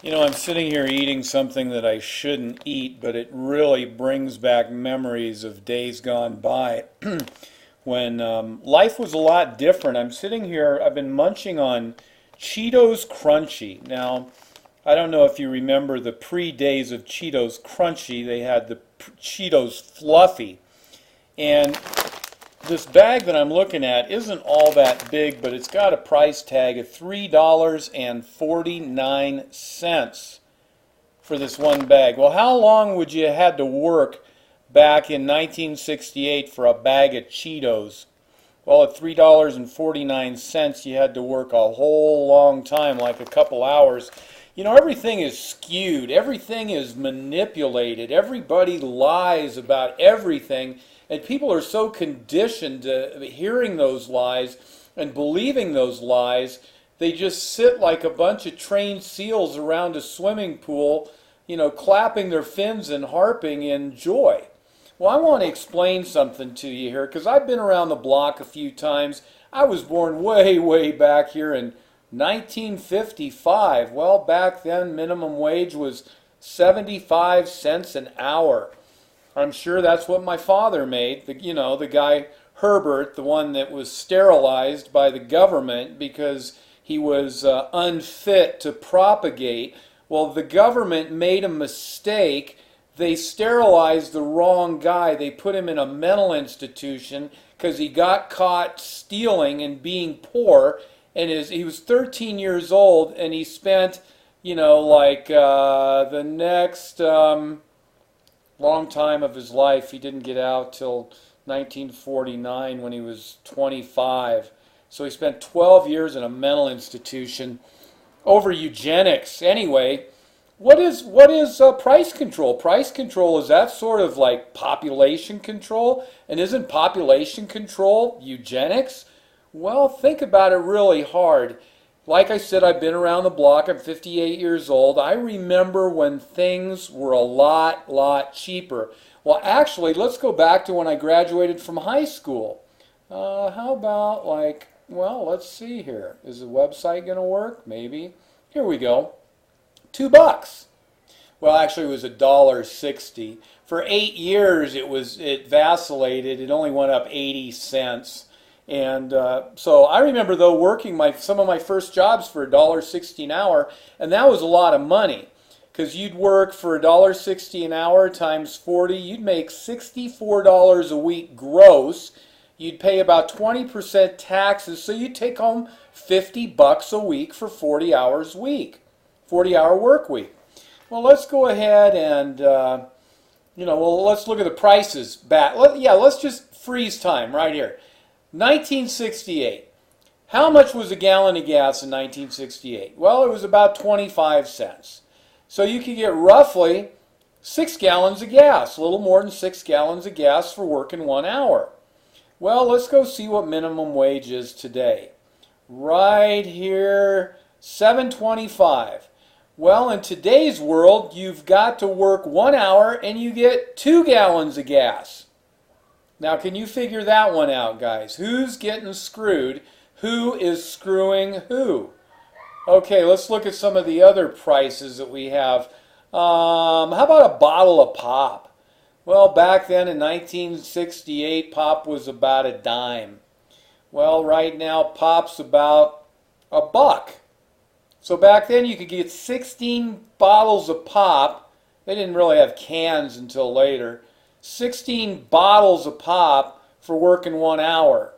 You know, I'm sitting here eating something that I shouldn't eat, but it really brings back memories of days gone by when life was a lot different. I'm sitting here, I've been munching on Cheetos Crunchy. Now, I don't know if you remember the pre-days of Cheetos Crunchy, they had the Cheetos Fluffy. And this bag that I'm looking at isn't all that big, but it's got a price tag of $3.49 for this one bag. Well, how long would you have had to work back in 1968 for a bag of Cheetos? Well, at $3.49, you had to work a whole long time, like a couple hours. You know, everything is skewed, everything is manipulated, everybody lies about everything. And people are so conditioned to hearing those lies and believing those lies, they just sit like a bunch of trained seals around a swimming pool, you know, clapping their fins and harping in joy. Well, I want to explain something to you here because I've been around the block a few times. I was born way, way back here in 1955. Well, back then minimum wage was 75 cents an hour. I'm sure that's what my father made. The guy Herbert, the one that was sterilized by the government because he was unfit to propagate. Well, the government made a mistake. They sterilized the wrong guy. They put him in a mental institution because he got caught stealing and being poor. And he was 13 years old, and he spent, the next long time of his life. He didn't get out till 1949 when he was 25. So he spent 12 years in a mental institution over eugenics. Anyway, what is price control? Price control, is that sort of like population control? And isn't population control eugenics? Well, think about it really hard. Like I said, I've been around the block. I'm 58 years old. I remember when things were a lot cheaper. Well, actually, let's go back to when I graduated from high school. How about let's see here. Is the website going to work? Maybe. Here we go. $2. Well, actually, it was $1.60. For 8 years, it vacillated. It only went up 80 cents. And so I remember, though, working some of my first jobs for $1.60 an hour, and that was a lot of money because you'd work for $1.60 an hour times 40, you'd make $64 a week gross. You'd pay about 20% taxes, so you'd take home $50 a week for 40 hours a week, 40-hour work week. Well, let's go ahead and let's look at the prices back. Let's just freeze time right here. 1968. How much was a gallon of gas in 1968? Well, it was about 25 cents. So you could get roughly 6 gallons of gas, a little more than 6 gallons of gas for working 1 hour. Well, let's go see what minimum wage is today. Right here, $7.25. Well, in today's world, you've got to work 1 hour and you get 2 gallons of gas. Now, can you figure that one out, guys? Who's getting screwed? Who is screwing who? Okay, let's look at some of the other prices that we have. How about a bottle of pop? Well, back then in 1968, pop was about a dime. Well, right now, pop's about $1. So back then, you could get 16 bottles of pop. They didn't really have cans until later. 16 bottles of pop for working 1 hour.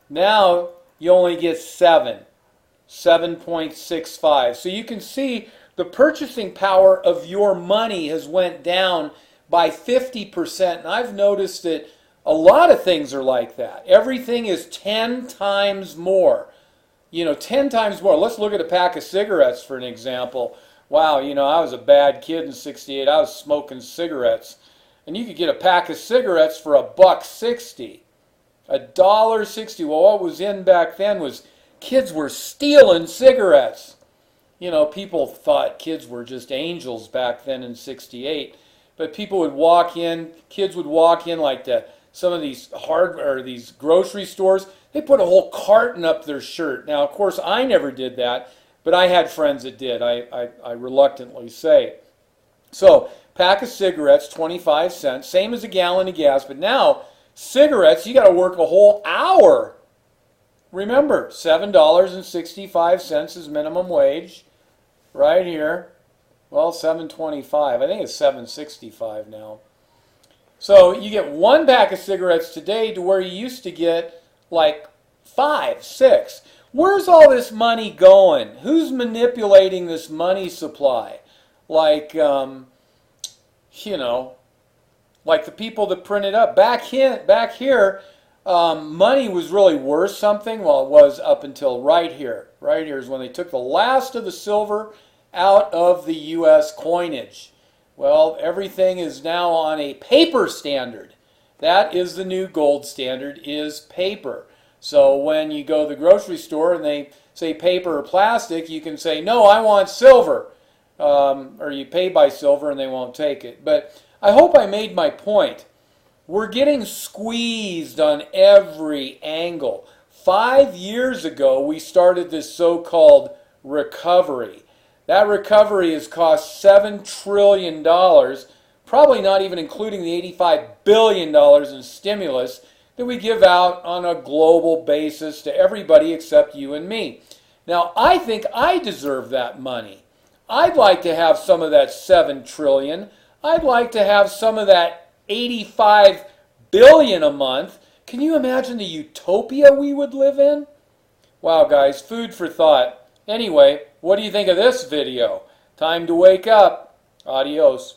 Now you only get 7.65. So you can see the purchasing power of your money has went down by 50%. And I've noticed that a lot of things are like that. Everything is 10 times more. 10 times more. Let's look at a pack of cigarettes for an example. Wow, I was a bad kid in 68. I was smoking cigarettes. And you could get a pack of cigarettes for $1.60. $1.60. Well, what was in back then was kids were stealing cigarettes. People thought kids were just angels back then in 68. But kids would walk in like some of these these grocery stores. They put a whole carton up their shirt. Now, of course, I never did that. but I had friends that did. I reluctantly say. So, pack of cigarettes, 25 cents, same as a gallon of gas, but now cigarettes, you got to work a whole hour. Remember, $7.65 is minimum wage right here. Well, $7.25. I think it's $7.65 now. So you get one pack of cigarettes today to where you used to get like 5, 6. Where's all this money going? Who's manipulating this money supply? Like, you know, like the people that print it up. Back here, money was really worth something. Well, it was up until right here. Right here is when they took the last of the silver out of the U.S. coinage. Well, everything is now on a paper standard. That is the new gold standard, is paper. So when you go to the grocery store and they say paper or plastic, you can say, no, I want silver. Or you pay by silver and they won't take it. But I hope I made my point. We're getting squeezed on every angle. 5 years ago, we started this so-called recovery. That recovery has cost $7 trillion, probably not even including the $85 billion in stimulus that we give out on a global basis to everybody except you and me. Now, I think I deserve that money. I'd like to have some of that $7 trillion. I'd like to have some of that $85 billion a month. Can you imagine the utopia we would live in? Wow, guys, food for thought. Anyway, what do you think of this video? Time to wake up. Adios.